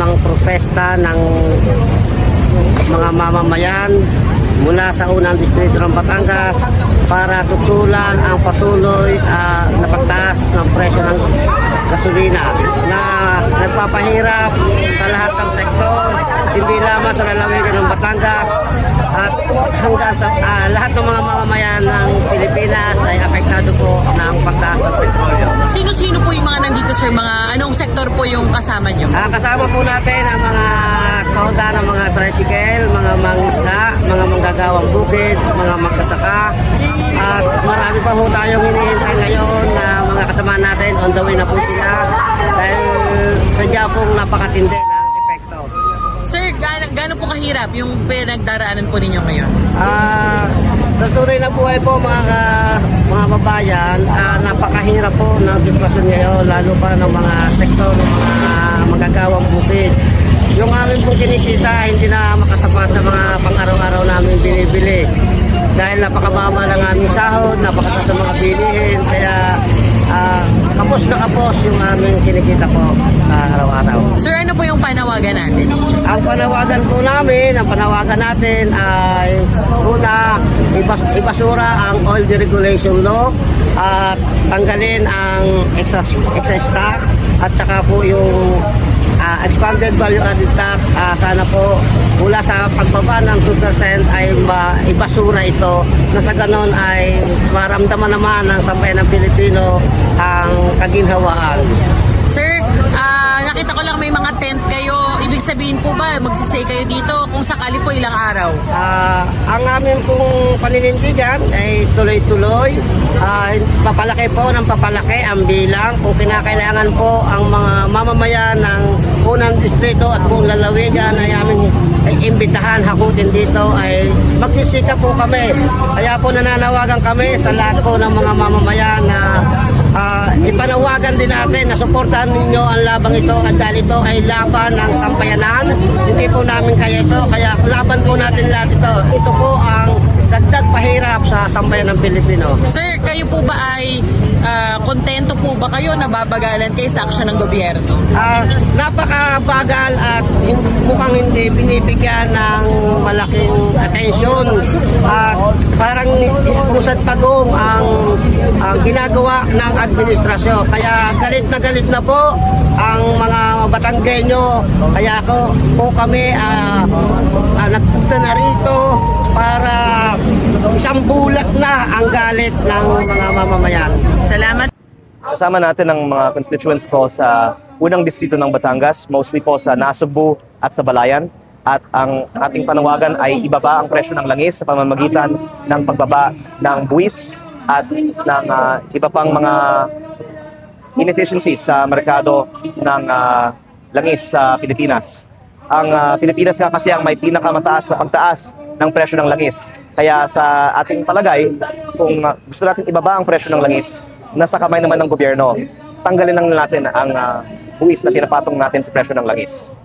ang protesta ng mga mamamayan mula sa unang distrito ng Batangas para tutulan ang patuloy na pagtaas ng presyo ng gasolina na nagpapahirap sa lahat ng sektor, hindi lamang sa lalawigan ng Batangas at hanggang sa lahat ng mga mamamayan ng Pilipinas ay apektado po ng pagtaas ng petrolyo. Sino-sino po yung mga nandito, sir? Anong sektor po yung kasama nyo? Kasama po natin ang mga toda ng mga tricycle, mga mangisda, mga manggagawang bukid, mga magkasaka. At marami pa po tayong hinihintay ngayon na mga kasama natin. On the way na po sila dahil sadya pong napakatindi ng epekto. Sir, gaano po kahirap yung pinagdaraanan po ninyo ngayon? Sa tunay na buhay po mga babayan, napakahirap po ng sitwasyon ngayon, lalo pa ng mga sektor ng mga magagawang bukid. Yung amin pong kinikita hindi na makasapat sa mga pang-araw-araw namin binibili. Dahil napakababa ng aming sahod, napakataas ng mga bilihin, kaya kapos na kapos yung aming kinikita po sa araw-araw. Sir, ano po yung panawagan natin? Ang panawagan natin ay una, ibasura ang oil deregulation law at tanggalin ang excess tax at saka po yung expanded value added tax. Sana po mula sa pagbaba ng 2% ay ibasura ito na sa ganon ay maramdaman naman ng sambayan ng Pilipino ang kaginhawaan. Sir, nakita ko lang may mga tent kayo. Ibig sabihin po ba magsistay kayo dito kung sakali po ilang araw? Ang amin pong paninindigan ay tuloy-tuloy. Papalaki po ng papalaki ang bilang kung kinakailangan po ang mga mamamayan ng unang distrito at buong lalawigan ay aming imbitahan, hakutin dito ay magsisika po kami. Kaya po nananawagan kami sa lahat po ng mga mamamayan na ipanawagan din natin na suportahan ninyo ang labang ito at dahil ito ay laban ng sampayanan. Hindi po namin kaya ito, kaya laban po natin lahat ito. Ito po ang dagdag pahirap sa sambayan ng Pilipino. Sir, kayo po ba ay kontento po ba kayo na babagalan kayo sa aksyon ng gobyerno? Napakabagal at mukhang hindi binibigyan ng malaking atensyon at parang pusad pagong ang ginagawa ng administrasyon. Kaya galit na po ang mga Batanggenyo. Kaya po kami nagpunta na rito para isang bulat na ang galit ng mga mamamayan. Salamat. Kasama natin ang mga constituents ko sa unang distrito ng Batangas, mostly po sa Nasugbu at sa Balayan. At ang ating panawagan ay ibaba ang presyo ng langis sa pamamagitan ng pagbaba ng buwis at ng iba pang mga inefficiencies sa merkado ng langis sa Pilipinas. Ang Pilipinas nga kasi ang may pinakamataas na pagtaas ng presyo ng langis. Kaya sa ating palagay, kung gusto natin ibaba ang presyo ng langis, nasa kamay naman ng gobyerno, tanggalin lang natin ang buwis na pinapatong natin sa presyo ng langis.